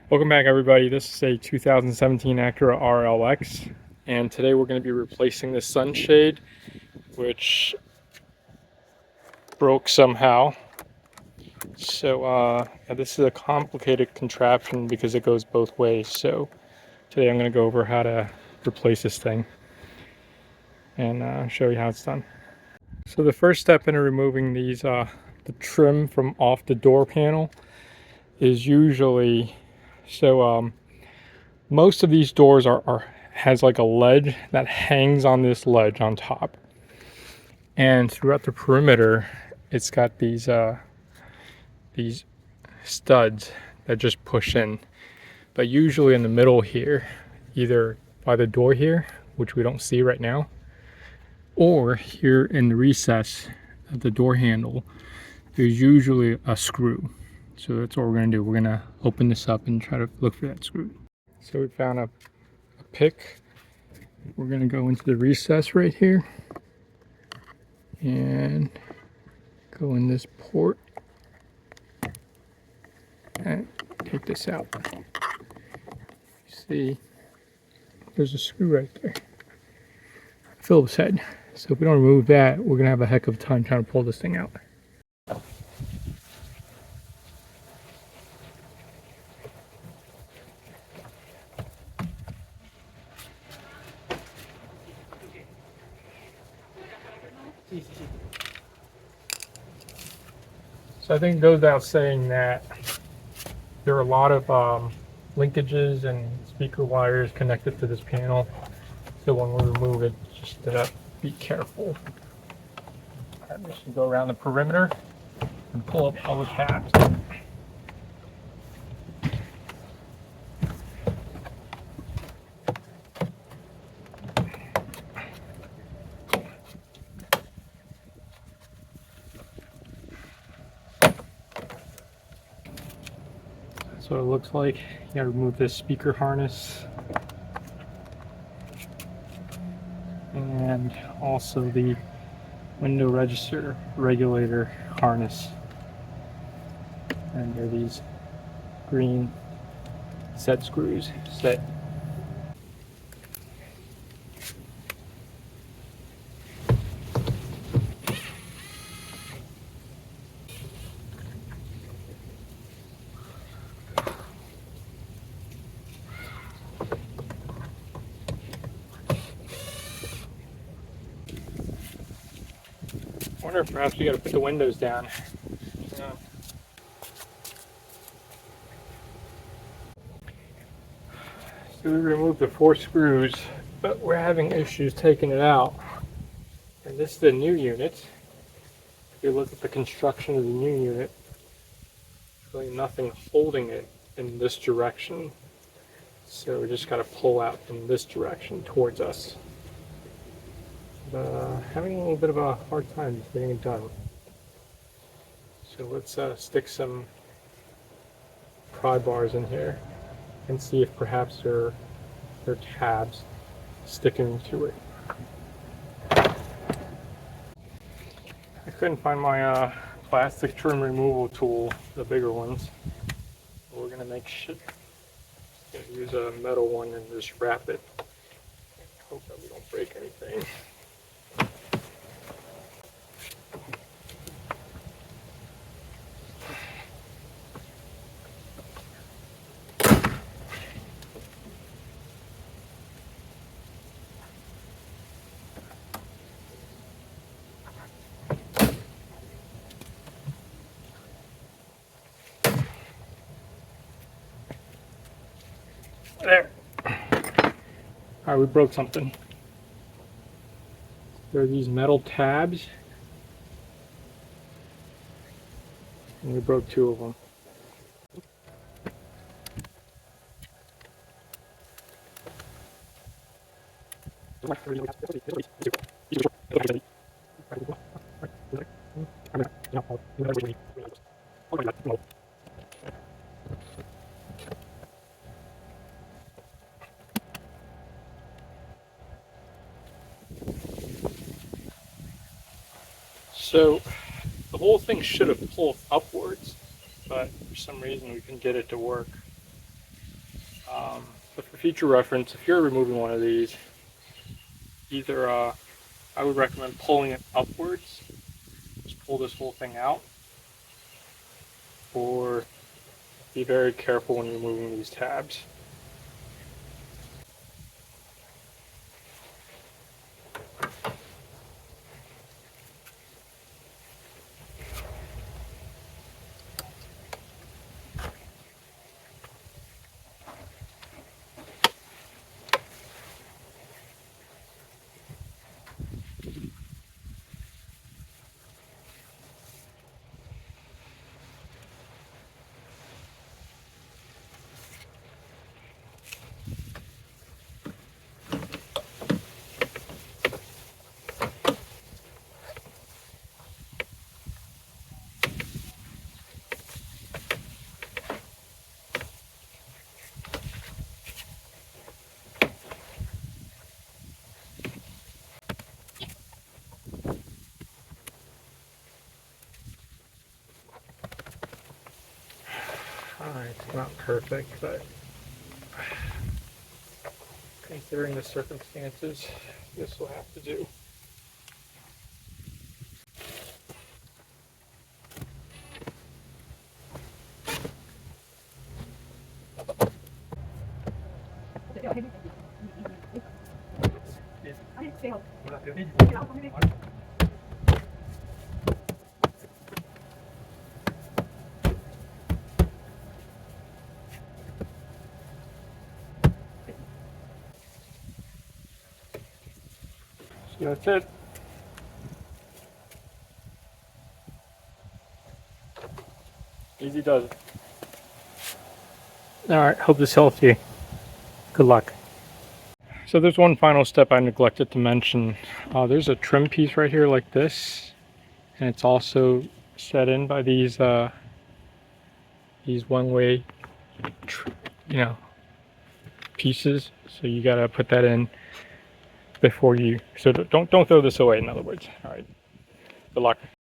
Welcome back, everybody. This is a 2017 Acura RLX, and today we're going to be replacing the sunshade, which broke somehow. So this is a complicated contraption because it goes both ways. So today I'm going to go over how to replace this thing and show you how it's done. So the first step in removing the trim from off the door panel is usually most of these doors has like a ledge that hangs on this ledge on top, and throughout the perimeter it's got these studs that just push in. But usually in the middle here, either by the door here, which we don't see right now, or here in the recess of the door handle, there's usually a screw. So that's what we're going to do. We're going to open this up and try to look for that screw. So we found a pick. We're going to go into the recess right here and go in this port and take this out. See, there's a screw right there. Phillips head. So if we don't remove that, we're going to have a heck of a time trying to pull this thing out. So I think it goes without saying that there are a lot of linkages and speaker wires connected to this panel. So when we remove it, just be careful. I'm just going to go around the perimeter and pull up all the tabs. So it looks like you gotta remove this speaker harness and also the window register regulator harness. And there are these green set screws set. I wonder if perhaps we got to put the windows down. So we removed the 4 screws, but we're having issues taking it out. And this is the new unit. If you look at the construction of the new unit, there's really nothing holding it in this direction. So we just got to pull out in this direction towards us. Having a little bit of a hard time getting it done. So let's stick some pry bars in here and see if perhaps there are tabs sticking to it. I couldn't find my plastic trim removal tool, the bigger ones. We're gonna use a metal one and just wrap it. Hope that we don't break anything. There. Alright, we broke something. There are these metal tabs, and we broke 2 of them. So the whole thing should have pulled upwards, but for some reason we couldn't get it to work. future reference, if you're removing one of these, either I would recommend pulling it upwards, just pull this whole thing out, or be very careful when you're moving these tabs. It's not perfect, but considering the circumstances, this will have to do. So that's it. Easy does it. Alright, hope this helps you. Good luck. So there's one final step I neglected to mention. There's a trim piece right here like this, and it's also set in by these one-way, pieces. So you gotta put that in before you. So don't throw this away. In other words, all right. Good luck.